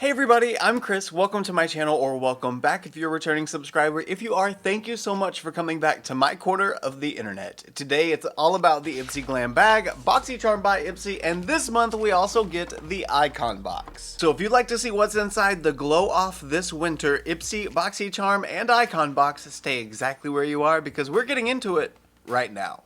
Hey everybody, I'm Chris. Welcome to my channel, or welcome back if you're a returning subscriber. If you are, thank you so much for coming back to my corner of the internet. Today it's all about the IPSY Glam bag, BoxyCharm by IPSY, and this month we also get the Icon box. So if you'd like to see what's inside the glow off this winter IPSY, BoxyCharm, and Icon box, stay exactly where you are because we're getting into it right now.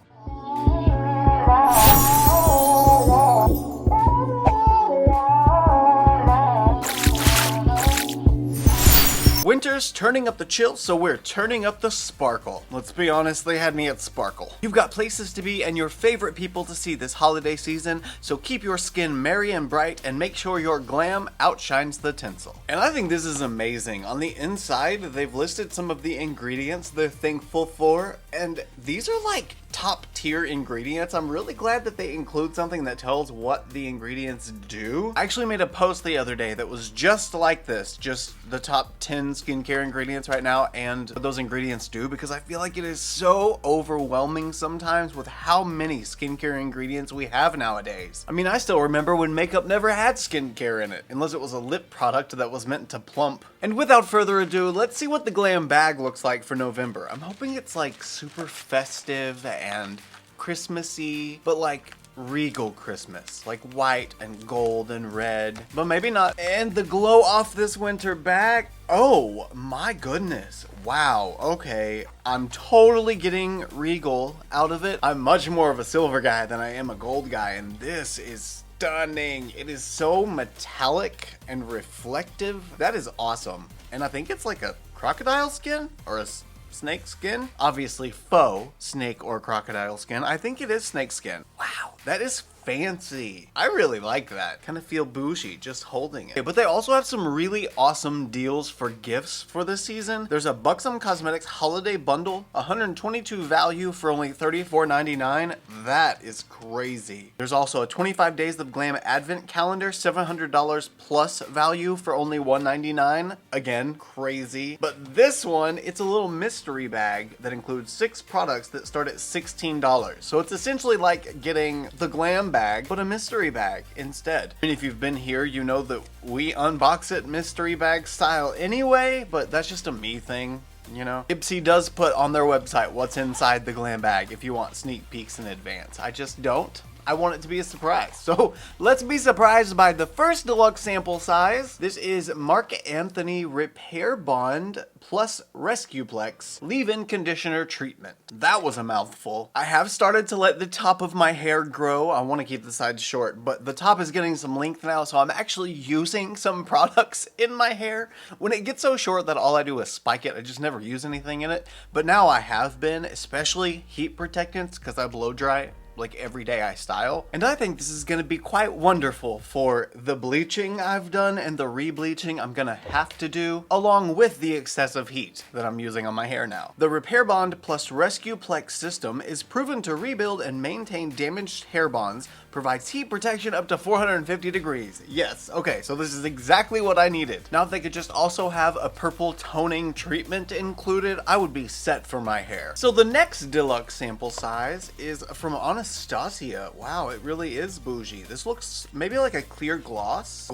Winter's turning up the chill, so we're turning up the sparkle. Let's be honest, they had me at sparkle. You've got places to be and your favorite people to see this holiday season, so keep your skin merry and bright and make sure your glam outshines the tinsel. And I think this is amazing. On the inside, they've listed some of the ingredients they're thankful for, and these are like top tier ingredients. I'm really glad that they include something that tells what the ingredients do. I actually made a post the other day that was just like this, just the top 10 skincare ingredients right now and what those ingredients do, because I feel like it is so overwhelming sometimes with how many skincare ingredients we have nowadays. I mean, I still remember when makeup never had skincare in it, unless it was a lip product that was meant to plump. And without further ado, let's see what the Glam bag looks like for November. I'm hoping it's like super festive and Christmassy, but like regal Christmas, like white and gold and red, but maybe not. And the glow off this winter bag, oh my goodness, wow, okay, I'm totally getting regal out of it. I'm much more of a silver guy than I am a gold guy, and this is stunning. It is so metallic and reflective. That is awesome. And I think it's like a crocodile skin or a snake skin. Obviously faux snake or crocodile skin. I think it is snake skin. Wow, that is fancy. I really like that. Kind of feel bougie just holding it. But they also have some really awesome deals for gifts for this season. There's a Buxom Cosmetics holiday bundle, 122 value for only $34.99. That is crazy. There's also a 25 days of Glam advent calendar, $700 plus value for only $199. Again, crazy. But this one, it's a little mystery bag that includes 6 products that start at $16. So it's essentially like getting the Glam bag, but a mystery bag instead. And if you've been here, you know that we unbox it mystery bag style anyway, but that's just a me thing, you know? IPSY does put on their website what's inside the Glam bag if you want sneak peeks in advance. I just don't. I want it to be a surprise. So let's be surprised by the first deluxe sample size. This is Marc Anthony Repair Bond plus Rescuplex leave-in conditioner treatment. That was a mouthful. I have started to let the top of my hair grow. I want to keep the sides short, but the top is getting some length now, so I'm actually using some products in my hair. When it gets so short that all I do is spike it, I just never use anything in it. But now I have been, especially heat protectants, because I blow dry like every day I style. And I think this is gonna be quite wonderful for the bleaching I've done and the re-bleaching I'm gonna have to do, along with the excessive heat that I'm using on my hair now. The Repair Bond plus Rescuplex system is proven to rebuild and maintain damaged hair bonds, provides heat protection up to 450 degrees. Yes, okay, so this is exactly what I needed. Now if they could just also have a purple toning treatment included, I would be set for my hair. So the next deluxe sample size is from Anastasia. Wow, it really is bougie. This looks maybe like a clear glass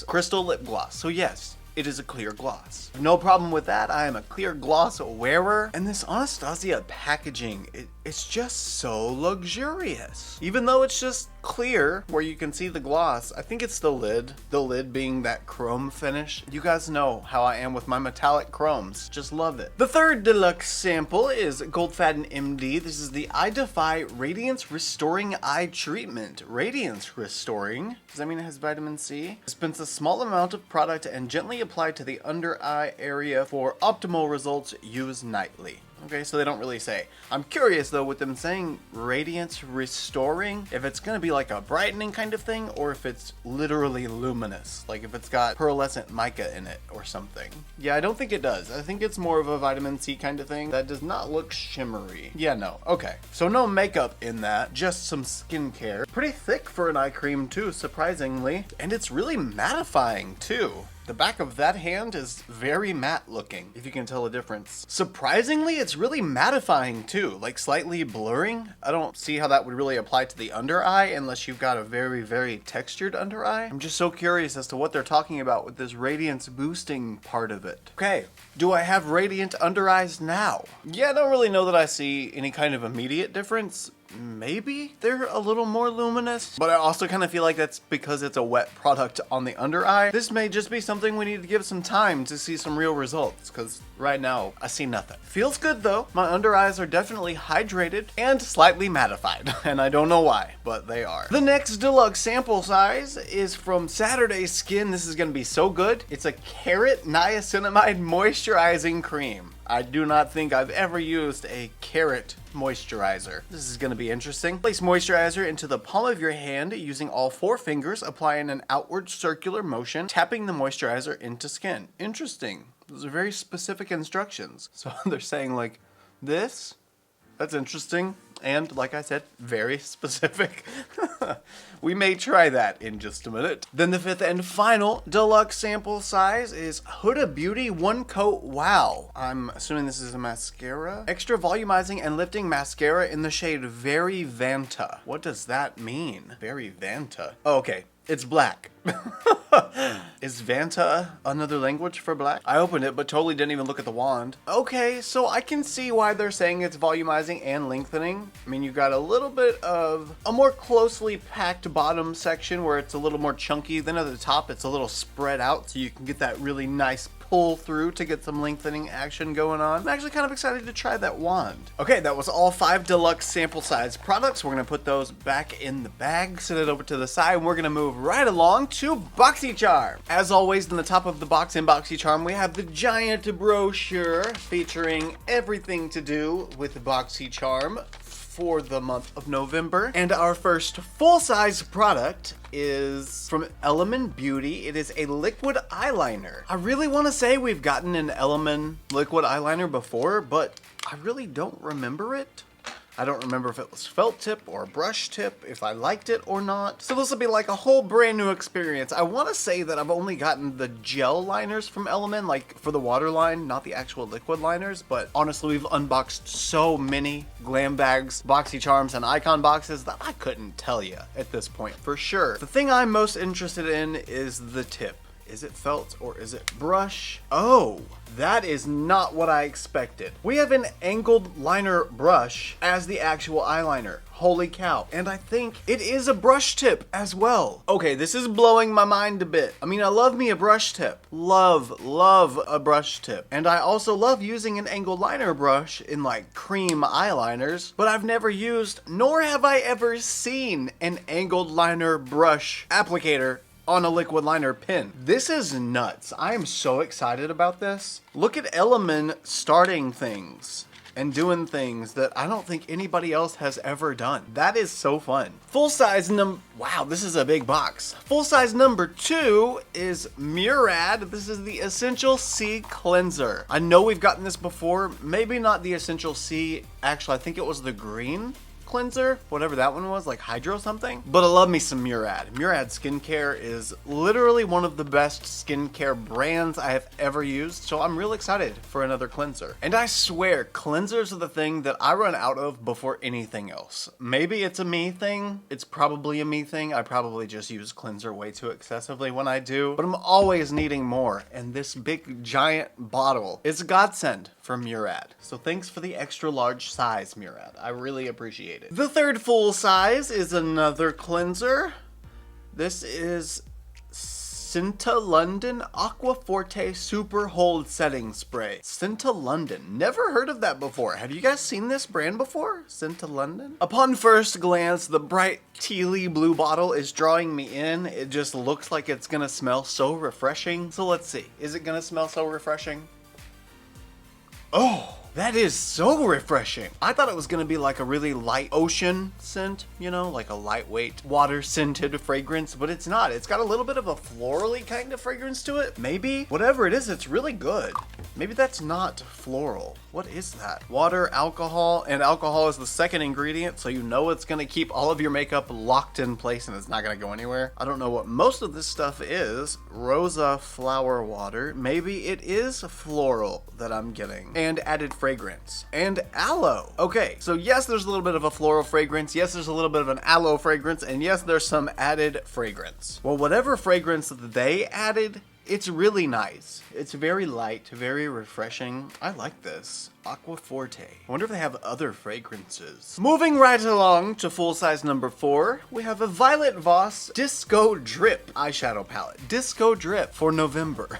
crystal lip gloss. So yes, it is a clear gloss. No problem with that. I am a clear gloss wearer. And this Anastasia packaging, it's just so luxurious. Even though it's just clear where you can see the gloss, I think it's the lid being that chrome finish. You guys know how I am with my metallic chromes. Just love it. The third deluxe sample is Goldfaden MD. This is the Eye Defy Radiance Restoring Eye Treatment. Radiance Restoring, does that mean it has vitamin C? Dispense a small amount of product and gently apply to the under eye area for optimal results. Use nightly. Okay, so they don't really say. I'm curious though with them saying radiance restoring, if it's gonna be like a brightening kind of thing or if it's literally luminous, like if it's got pearlescent mica in it or something. Yeah, I don't think it does. I think it's more of a vitamin C kind of thing that does not look shimmery. Yeah, no, okay. So no makeup in that, just some skincare. Pretty thick for an eye cream too, surprisingly. And it's really mattifying too. The back of that hand is very matte looking, if you can tell a difference. Surprisingly, it's really mattifying too, like slightly blurring. I don't see how that would really apply to the under eye unless you've got a very, very textured under eye. I'm just so curious as to what they're talking about with this radiance boosting part of it. Okay, do I have radiant under eyes now? Yeah, I don't really know that I see any kind of immediate difference. Maybe they're a little more luminous, but I also kind of feel like that's because it's a wet product on the under eye. This may just be something we need to give some time to see some real results, because right now I see nothing. Feels good though. My under eyes are definitely hydrated and slightly mattified, and I don't know why, but they are. The next deluxe sample size is from Saturday Skin. This is gonna be so good. It's a carrot niacinamide moisturizing cream. I do not think I've ever used a carrot moisturizer. This is going to be interesting. Place moisturizer into the palm of your hand using all 4 fingers, applying an outward circular motion, tapping the moisturizer into skin. Interesting. Those are very specific instructions. So they're saying like this. That's interesting. And like I said, very specific. We may try that in just a minute. Then the 5th and final deluxe sample size is Huda Beauty One Coat Wow. I'm assuming this is a mascara. Extra volumizing and lifting mascara in the shade Very Vanta. What does that mean? Very Vanta. Oh, okay. It's black. Is Vanta another language for black? I opened it, but totally didn't even look at the wand. Okay, so I can see why they're saying it's volumizing and lengthening. I mean, you've got a little bit of a more closely packed bottom section where it's a little more chunky. Then at the top, it's a little spread out, so you can get that really nice pull through to get some lengthening action going on. I'm actually kind of excited to try that wand. Okay, that was all 5 deluxe sample size products. We're gonna put those back in the bag, set it over to the side, and we're gonna move right along to BoxyCharm. As always, in the top of the box in BoxyCharm, we have the giant brochure featuring everything to do with BoxyCharm for the month of November. And our first full-size product is from Element Beauty. It is a liquid eyeliner. I really want to say we've gotten an Element liquid eyeliner before, but I really don't remember it. I don't remember if it was felt tip or brush tip, if I liked it or not. So this will be like a whole brand new experience. I want to say that I've only gotten the gel liners from Element, like for the waterline, not the actual liquid liners. But honestly, we've unboxed so many Glam bags, BoxyCharms, and Icon boxes that I couldn't tell you at this point for sure. The thing I'm most interested in is the tip. Is it felt or is it brush? Oh, that is not what I expected. We have an angled liner brush as the actual eyeliner. Holy cow. And I think it is a brush tip as well. Okay, this is blowing my mind a bit. I mean, I love me a brush tip. Love a brush tip. And I also love using an angled liner brush in like cream eyeliners, but I've never used, nor have I ever seen an angled liner brush applicator on a liquid liner pen. This is nuts. I am so excited about this. Look at Element starting things and doing things that I don't think anybody else has ever done. That is so fun. Full size wow, this is a big box. Full size number 2 is Murad. This is the Essential C Cleanser. I know we've gotten this before. Maybe not the Essential C. Actually, I think it was the green cleanser, whatever that one was, like Hydro something. But I love me some Murad. Murad skincare is literally one of the best skincare brands I have ever used, so I'm real excited for another cleanser. And I swear, cleansers are the thing that I run out of before anything else. Maybe it's a me thing. It's probably a me thing. I probably just use cleanser way too excessively when I do, but I'm always needing more, and this big giant bottle is a godsend from Murad. So thanks for the extra large size, Murad. I really appreciate it. The third full size is another cleanser. This is Cinta London Aqua Forte Super Hold Setting Spray. Cinta London. Never heard of that before. Have you guys seen this brand before? Cinta London? Upon first glance, the bright tealy blue bottle is drawing me in. It just looks like it's gonna smell so refreshing. So let's see. Is it gonna smell so refreshing? Oh, that is so refreshing. I thought it was gonna be like a really light ocean scent, you know, like a lightweight water scented fragrance, but it's not. It's got a little bit of a florally kind of fragrance to it. Maybe. Whatever it is, it's really good. Maybe that's not floral. What is that? Water, alcohol, and alcohol is the second ingredient, so you know it's gonna keep all of your makeup locked in place and it's not gonna go anywhere. I don't know what most of this stuff is. Rosa flower water. Maybe it is floral that I'm getting. And added fragrance. And aloe. Okay, so yes, there's a little bit of a floral fragrance. Yes, there's a little bit of an aloe fragrance. And yes, there's some added fragrance. Well, whatever fragrance they added, it's really nice. It's very light, very refreshing. I like this. Aqua Forte. I wonder if they have other fragrances. Moving right along to full size number 4, we have a Violet Voss Disco Drip eyeshadow palette. Disco Drip for November.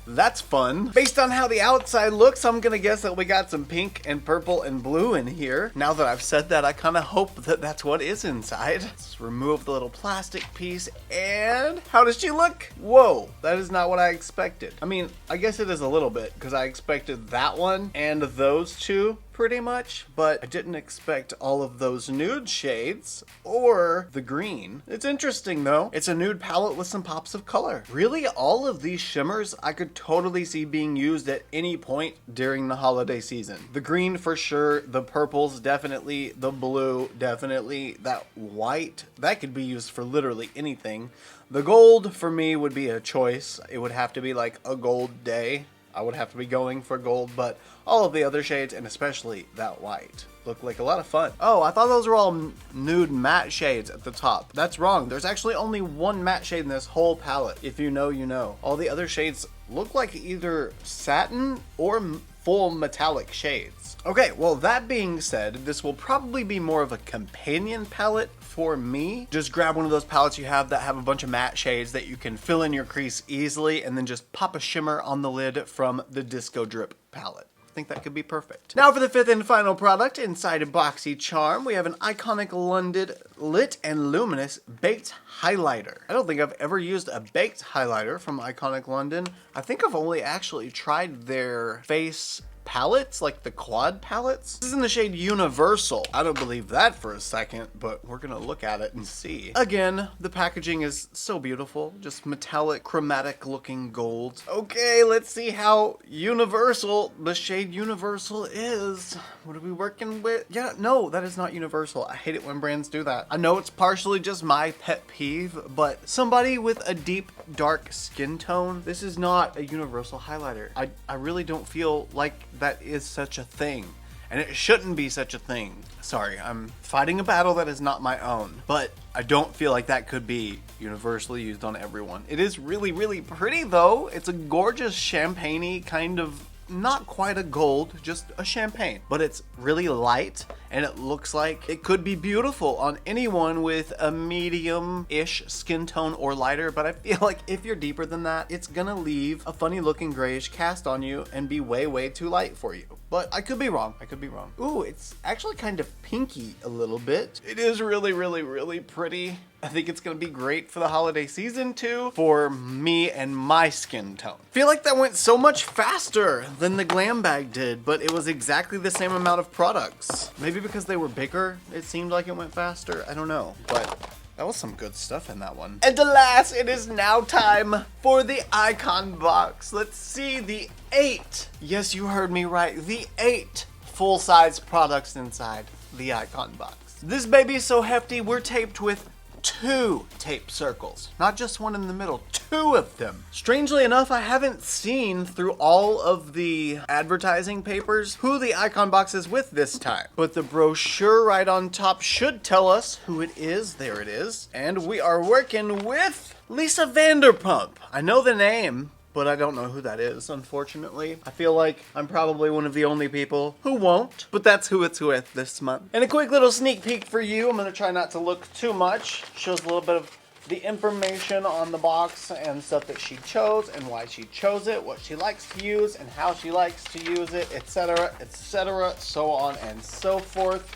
That's fun. Based on how the outside looks, I'm gonna guess that we got some pink and purple and blue in here. Now that I've said that, I kind of hope that that's what is inside. Let's remove the little plastic piece, and how does she look? Whoa, that is not what I expected. I mean, I guess it is a little bit, because I expected that one and those two pretty much, but I didn't expect all of those nude shades or the green. It's interesting though. It's a nude palette with some pops of color. Really, all of these shimmers I could totally see being used at any point during the holiday season. The green for sure, the purples definitely, the blue definitely, that white, that could be used for literally anything. The gold for me would be a choice. It would have to be like a gold day. I would have to be going for gold, but all of the other shades, and especially that white, look like a lot of fun. Oh, I thought those were all nude matte shades at the top. That's wrong. There's actually only one matte shade in this whole palette. If you know, you know. All the other shades look like either satin or full metallic shades. Okay, well, that being said, this will probably be more of a companion palette for me. Just grab one of those palettes you have that have a bunch of matte shades that you can fill in your crease easily, and then just pop a shimmer on the lid from the Disco Drip palette. I think that could be perfect. Now for the 5th and final product inside a boxy charm, we have an Iconic London Lit and Luminous Baked Highlighter. I don't think I've ever used a baked highlighter from Iconic London. I think I've only actually tried their face palettes, like the quad palettes. This is in the shade Universal. I don't believe that for a second, but we're gonna look at it and see. Again, the packaging is so beautiful, just metallic, chromatic looking gold. Okay, let's see how universal the shade Universal is. What are we working with? Yeah, no, that is not Universal. I hate it when brands do that. I know it's partially just my pet peeve, but somebody with a deep, dark skin tone, this is not a universal highlighter. I really don't feel like that is such a thing, and it shouldn't be such a thing. Sorry, I'm fighting a battle that is not my own, but I don't feel like that could be universally used on everyone. It is really, really pretty though. It's a gorgeous champagne-y kind of, not quite a gold, just a champagne, but it's really light and it looks like it could be beautiful on anyone with a medium-ish skin tone or lighter, but I feel like if you're deeper than that, it's gonna leave a funny looking grayish cast on you and be way, way too light for you. But I could be wrong. I could be wrong. Ooh, it's actually kind of pinky a little bit. It is really, really, really pretty. I think it's gonna be great for the holiday season too, for me and my skin tone. I feel like that went so much faster than the Glam bag did, but it was exactly the same amount of products. Maybe because they were bigger, it seemed like it went faster. I don't know, but that was some good stuff in that one. And alas, it is now time for the icon box. Let's see the 8. Yes, you heard me right. The 8 full-size products inside the icon box. This baby is so hefty, we're taped with 2 tape circles, not just one in the middle, 2 of them. Strangely enough, I haven't seen through all of the advertising papers who the icon box is with this time, but the brochure right on top should tell us who it is. There it is. And we are working with Lisa Vanderpump. I know the name, but I don't know who that is, unfortunately. I feel like I'm probably one of the only people who won't, but that's who it's with this month. And a quick little sneak peek for you. I'm gonna try not to look too much. Shows a little bit of the information on the box and stuff that she chose and why she chose it, what she likes to use and how she likes to use it, etc., so on and so forth.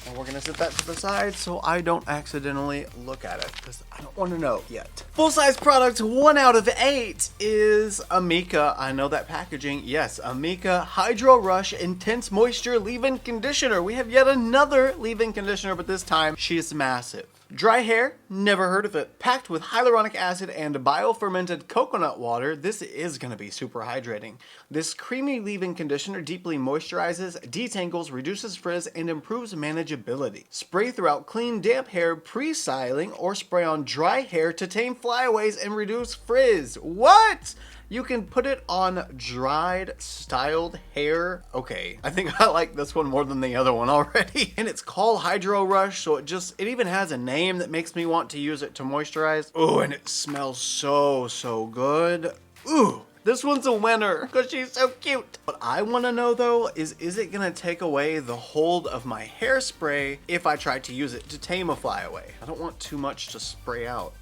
And we're gonna set that to the side so I don't accidentally look at it, because I don't want to know yet. Full-size product 1 out of 8 is Amika. I know that packaging. Yes, Amika Hydro Rush Intense Moisture Leave-In Conditioner. We have yet another leave-in conditioner, but this time she is massive. Dry hair? Never heard of it. Packed with hyaluronic acid and biofermented coconut water, this is going to be super hydrating. This creamy leave-in conditioner deeply moisturizes, detangles, reduces frizz, and improves manageability. Spray throughout clean, damp hair pre-styling or spray on dry hair to tame flyaways and reduce frizz. What? You can put it on dried, styled hair. Okay, I think I like this one more than the other one already. And it's called Hydro Rush, so it even has a name that makes me want to use it to moisturize. Oh, and it smells so good. Ooh. This one's a winner because she's so cute. What I want to know though is it going to take away the hold of my hairspray if I try to use it to tame a flyaway? I don't want too much to spray out.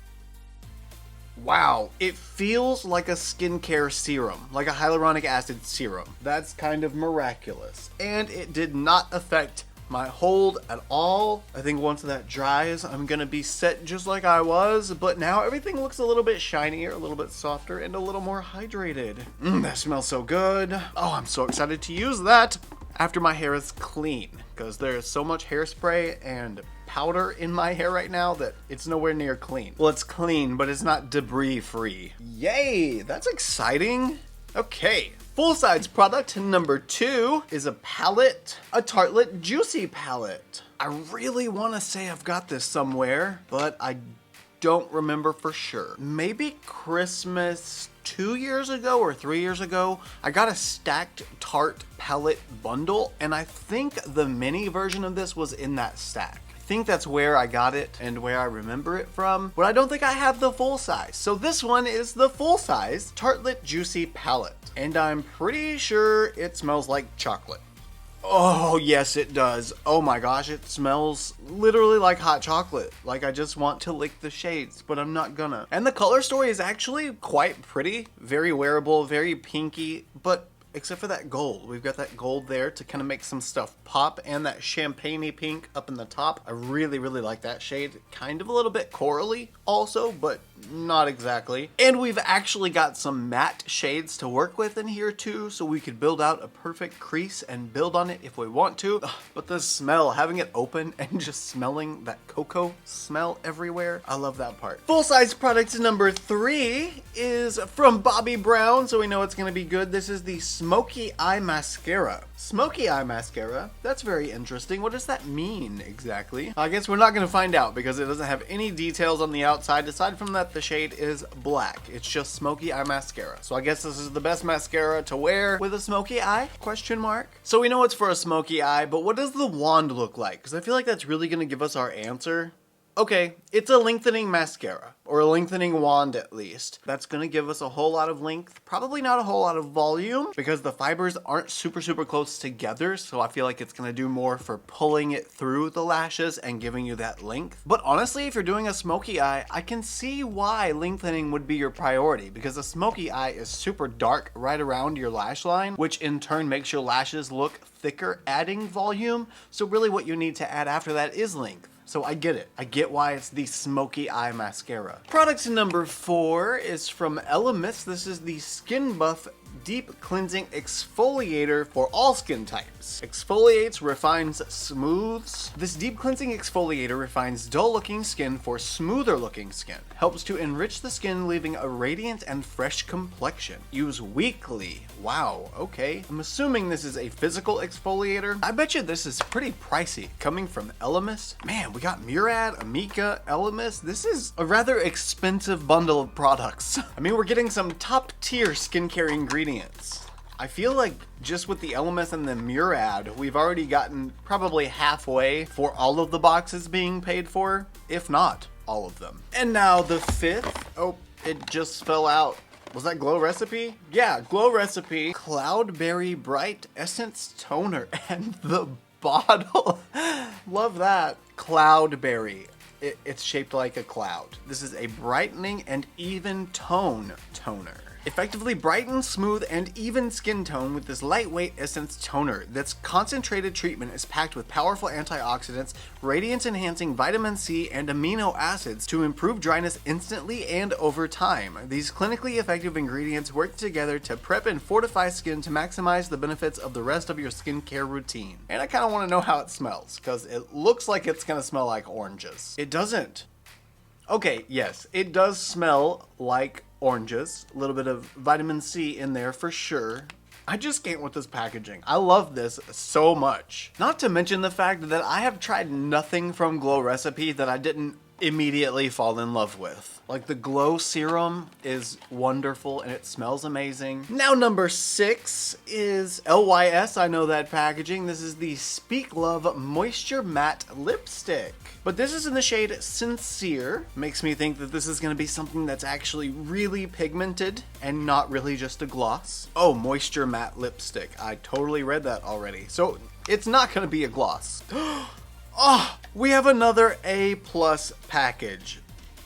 Wow, it feels like a skincare serum, like a hyaluronic acid serum. That's kind of miraculous. And it did not affect my hold at all. I think once that dries, I'm gonna be set just like I was, but now everything looks a little bit shinier, a little bit softer, and a little more hydrated. That smells so good. Oh, I'm so excited to use that after my hair is clean, because there's so much hairspray and powder in my hair right now that it's nowhere near clean. Well, it's clean, but it's not debris free. Yay, that's exciting. Okay, full-size product number 2 is a palette, a Tartelette Juicy palette. I really want to say I've got this somewhere, but I don't remember for sure. Maybe Christmas 2 years ago or 3 years ago, I got a stacked Tarte palette bundle, and I think the mini version of this was in that stack. I think that's where I got it and where I remember it from, but I don't think I have the full size. So this one is the full size Tartelette Juicy palette, and I'm pretty sure it smells like chocolate. Oh, yes, it does. Oh my gosh, it smells literally like hot chocolate. Like I just want to lick the shades, but I'm not gonna. And the color story is actually quite pretty, very wearable, very pinky, but except for that gold. We've got that gold there to kind of make some stuff pop, and that champagne-y pink up in the top. I really like that shade. Kind of a little bit corally also, but not exactly. And we've actually got some matte shades to work with in here too, so we could build out a perfect crease and build on it if we want to. But the smell, having it open and just smelling that cocoa smell everywhere, I love that part. Full-size product number 3 is from Bobbi Brown, so we know it's gonna be good. This is the Smoky Eye Mascara. Smoky Eye Mascara? That's very interesting. What does that mean exactly? I guess we're not gonna find out because it doesn't have any details on the outside. Aside from that, the shade is black. It's just Smoky Eye Mascara. So I guess this is the best mascara to wear with a smoky eye? Question mark. So we know it's for a smoky eye, but what does the wand look like? Because I feel like that's really gonna give us our answer. Okay, it's a lengthening mascara, or a lengthening wand at least. That's gonna give us a whole lot of length, probably not a whole lot of volume, because the fibers aren't super close together, so I feel like it's gonna do more for pulling it through the lashes and giving you that length. But honestly, if you're doing a smoky eye, I can see why lengthening would be your priority, because a smoky eye is super dark right around your lash line, which in turn makes your lashes look thicker, adding volume. So really what you need to add after that is length. So I get it. I get why it's the Smoky Eye Mascara. Product number 4 is from Elemis. This is the Skin Buff Deep Cleansing Exfoliator for all skin types. Exfoliates, refines, smooths. This deep cleansing exfoliator refines dull-looking skin for smoother-looking skin. Helps to enrich the skin, leaving a radiant and fresh complexion. Use weekly. Wow, okay. I'm assuming this is a physical exfoliator. I bet you this is pretty pricey. Coming from Elemis. Man, we got Murad, Amika, Elemis. This is a rather expensive bundle of products. I mean, we're getting some top-tier skincare ingredients. I feel like just with the Elemis and the Murad, we've already gotten probably halfway for all of the boxes being paid for, if not all of them. And now the 5th. Oh, it just fell out. Was that Glow Recipe? Yeah, Glow Recipe Cloudberry Bright Essence Toner, and the bottle. Love that. Cloudberry. It's shaped like a cloud. This is a brightening and even tone toner. Effectively brighten, smooth, and even skin tone with this lightweight essence toner. This concentrated treatment is packed with powerful antioxidants, radiance-enhancing vitamin C, and amino acids to improve dryness instantly and over time. These clinically effective ingredients work together to prep and fortify skin to maximize the benefits of the rest of your skincare routine. And I kind of want to know how it smells, because it looks like it's going to smell like oranges. It doesn't. Okay, yes, it does smell like oranges. A little bit of vitamin C in there for sure. I just can't with this packaging. I love this so much. Not to mention the fact that I have tried nothing from Glow Recipe that I didn't immediately fall in love with. Like the Glow Serum is wonderful and it smells amazing. Now number 6 is LYS. I know that packaging. This is the Speak Love Moisture Matte Lipstick. But this is in the shade Sincere. Makes me think that this is going to be something that's actually really pigmented and not really just a gloss. Oh, Moisture Matte Lipstick. I totally read that already. So it's not going to be a gloss. Oh, we have another A+ package.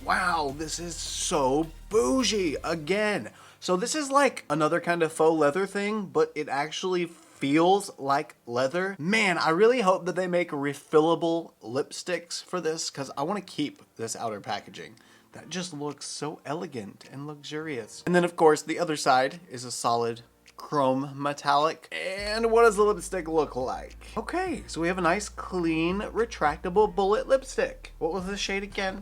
Wow, this is so bougie again. So this is like another kind of faux leather thing, but it actually feels like leather. Man, I really hope that they make refillable lipsticks for this because I want to keep this outer packaging. That just looks so elegant and luxurious. And then of course the other side is a solid chrome metallic. And what does the lipstick look like? Okay, so we have a nice clean retractable bullet lipstick. What was the shade again?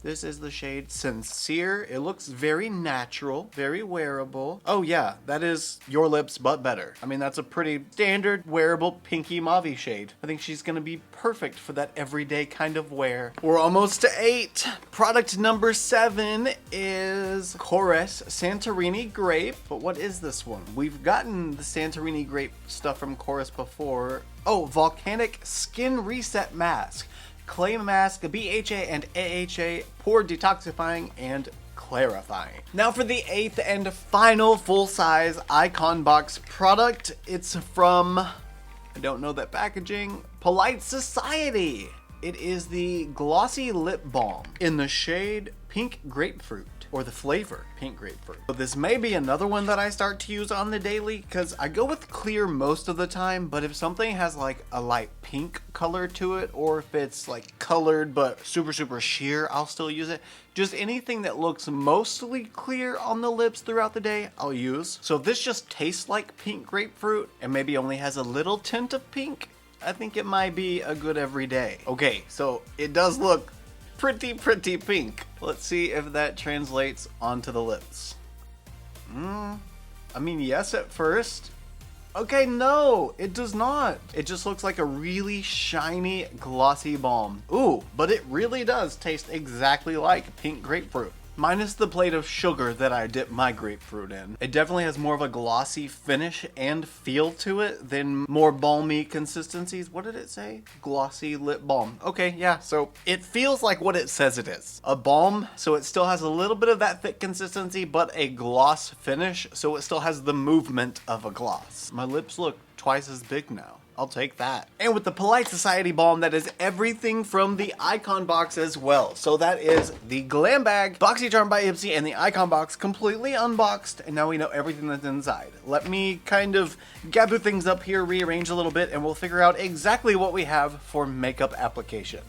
This is the shade Sincere. It looks very natural, very wearable. Oh yeah, that is Your Lips but better. I mean, that's a pretty standard wearable pinky mauve shade. I think she's gonna be perfect for that everyday kind of wear. We're almost to 8. Product number 7 is Chorus Santorini Grape. But what is this one? We've gotten the Santorini Grape stuff from Chorus before. Oh, Volcanic Skin Reset Mask. Clay mask, BHA and AHA, pore detoxifying and clarifying. Now for the 8th and final full-size Icon Box product. It's from, I don't know that packaging, Polite Society. It is the Glossy Lip Balm in the shade Pink Grapefruit, or the flavor Pink Grapefruit. So this may be another one that I start to use on the daily because I go with clear most of the time, but if something has like a light pink color to it, or if it's like colored but super sheer, I'll still use it. Just anything that looks mostly clear on the lips throughout the day, I'll use. So if this just tastes like Pink Grapefruit and maybe only has a little tint of pink, I think it might be a good everyday. Okay, so it does look pretty pink. Let's see if that translates onto the lips. I mean, yes at first. Okay, no, it does not. It just looks like a really shiny, glossy balm. Ooh, but it really does taste exactly like Pink Grapefruit. Minus the plate of sugar that I dip my grapefruit in. It definitely has more of a glossy finish and feel to it than more balmy consistencies. What did it say? Glossy lip balm. Okay, yeah, so it feels like what it says it is. A balm, so it still has a little bit of that thick consistency, but a gloss finish, so it still has the movement of a gloss. My lips look twice as big now. I'll take that. And with the Polite Society balm, that is everything from the Icon Box as well. So that is the Glam Bag, BoxyCharm by IPSY, and the Icon Box completely unboxed, and now we know everything that's inside. Let me kind of gather things up here, rearrange a little bit, and we'll figure out exactly what we have for makeup application.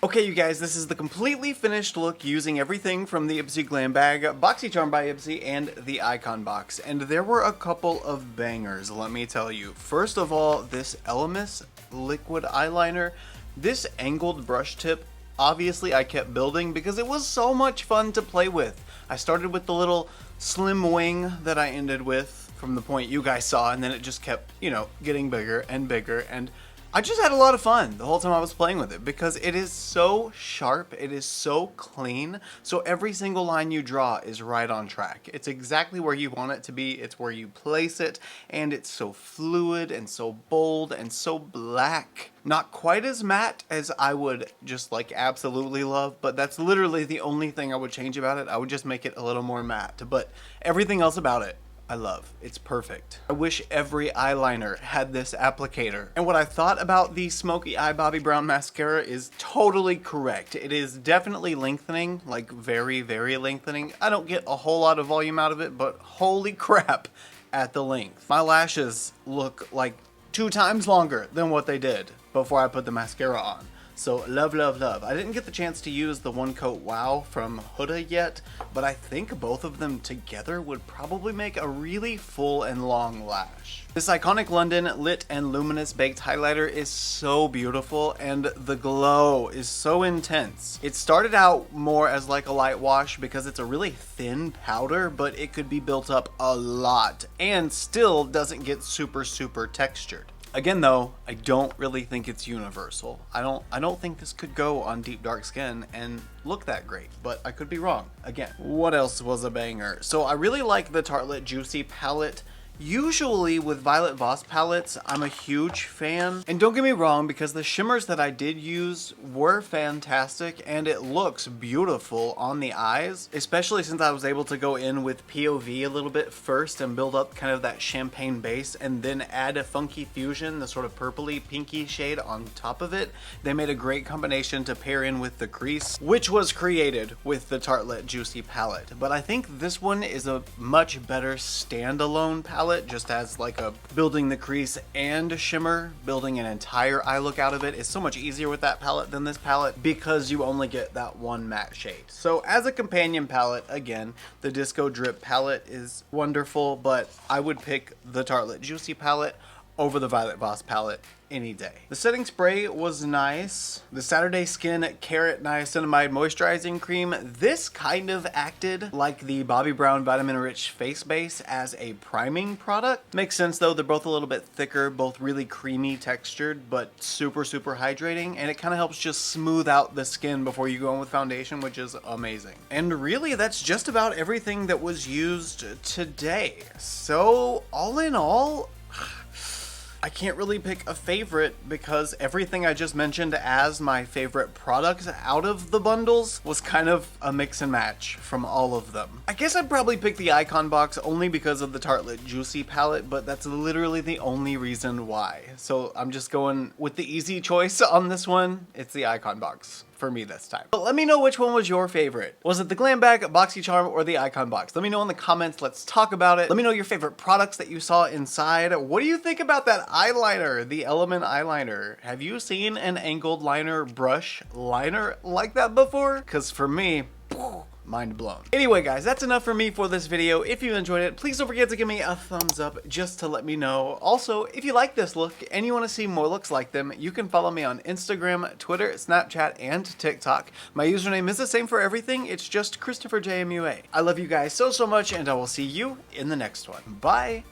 Okay, you guys, this is the completely finished look using everything from the IPSY Glam Bag, BoxyCharm by IPSY, and the Icon Box. And there were a couple of bangers, let me tell you. First of all, this Elemis liquid eyeliner, this angled brush tip, obviously I kept building because it was so much fun to play with. I started with the little slim wing that I ended with from the point you guys saw, and then it just kept, you know, getting bigger and bigger, and I just had a lot of fun the whole time I was playing with it because it is so sharp, it is so clean, so every single line you draw is right on track. It's exactly where you want it to be, it's where you place it, and it's so fluid and so bold and so black. Not quite as matte as I would just like absolutely love, but that's literally the only thing I would change about it. I would just make it a little more matte, but everything else about it I love. It's perfect. I wish every eyeliner had this applicator. And what I thought about the Smoky Eye Bobbi Brown mascara is totally correct. It is definitely lengthening, like very, very lengthening. I don't get a whole lot of volume out of it, but holy crap at the length. My lashes look like 2 times longer than what they did before I put the mascara on. So love, love, love. I didn't get the chance to use the One Coat Wow from Huda yet, but I think both of them together would probably make a really full and long lash. This Iconic London Lit and Luminous Baked Highlighter is so beautiful, and the glow is so intense. It started out more as like a light wash because it's a really thin powder, but it could be built up a lot and still doesn't get super, super textured. Again though, I don't really think it's universal. I don't think this could go on deep dark skin and look that great, but I could be wrong. Again, what else was a banger? So I really like the Tartelette Juicy palette. Usually with Violet Voss palettes, I'm a huge fan. And don't get me wrong, because the shimmers that I did use were fantastic and it looks beautiful on the eyes, especially since I was able to go in with POV a little bit first and build up kind of that champagne base and then add a Funky Fusion, the sort of purpley pinky shade on top of it. They made a great combination to pair in with the crease, which was created with the Tartelette Juicy palette. But I think this one is a much better standalone palette, just as like a building the crease and shimmer, building an entire eye look out of it is so much easier with that palette than this palette because you only get that one matte shade. So as a companion palette, again, the Disco Drip palette is wonderful, but I would pick the Tartelette Juicy palette over the Violet Voss palette any day. The setting spray was nice. The Saturday Skin Carrot Niacinamide Moisturizing Cream, this kind of acted like the Bobbi Brown Vitamin Rich Face Base as a priming product. Makes sense though, they're both a little bit thicker, both really creamy textured, but super, super hydrating, and it kind of helps just smooth out the skin before you go in with foundation, which is amazing. And really, that's just about everything that was used today. So all in all, I can't really pick a favorite because everything I just mentioned as my favorite products out of the bundles was kind of a mix and match from all of them. I guess I'd probably pick the Icon Box only because of the Tartelette Juicy palette, but that's literally the only reason why. So I'm just going with the easy choice on this one. It's the Icon Box for me this time. But let me know which one was your favorite. Was it the Glam Bag, BoxyCharm, or the Icon Box? Let me know in the comments. Let's talk about it. Let me know your favorite products that you saw inside. What do you think about that eyeliner, the Element eyeliner? Have you seen an angled liner brush liner like that before? Because for me, mind blown. Anyway guys, that's enough for me for this video. If you enjoyed it, please don't forget to give me a thumbs up just to let me know. Also, if you like this look and you want to see more looks like them, you can follow me on Instagram, Twitter, Snapchat, and TikTok. My username is the same for everything. It's just ChristopherJMUA. I love you guys so, so much, and I will see you in the next one. Bye!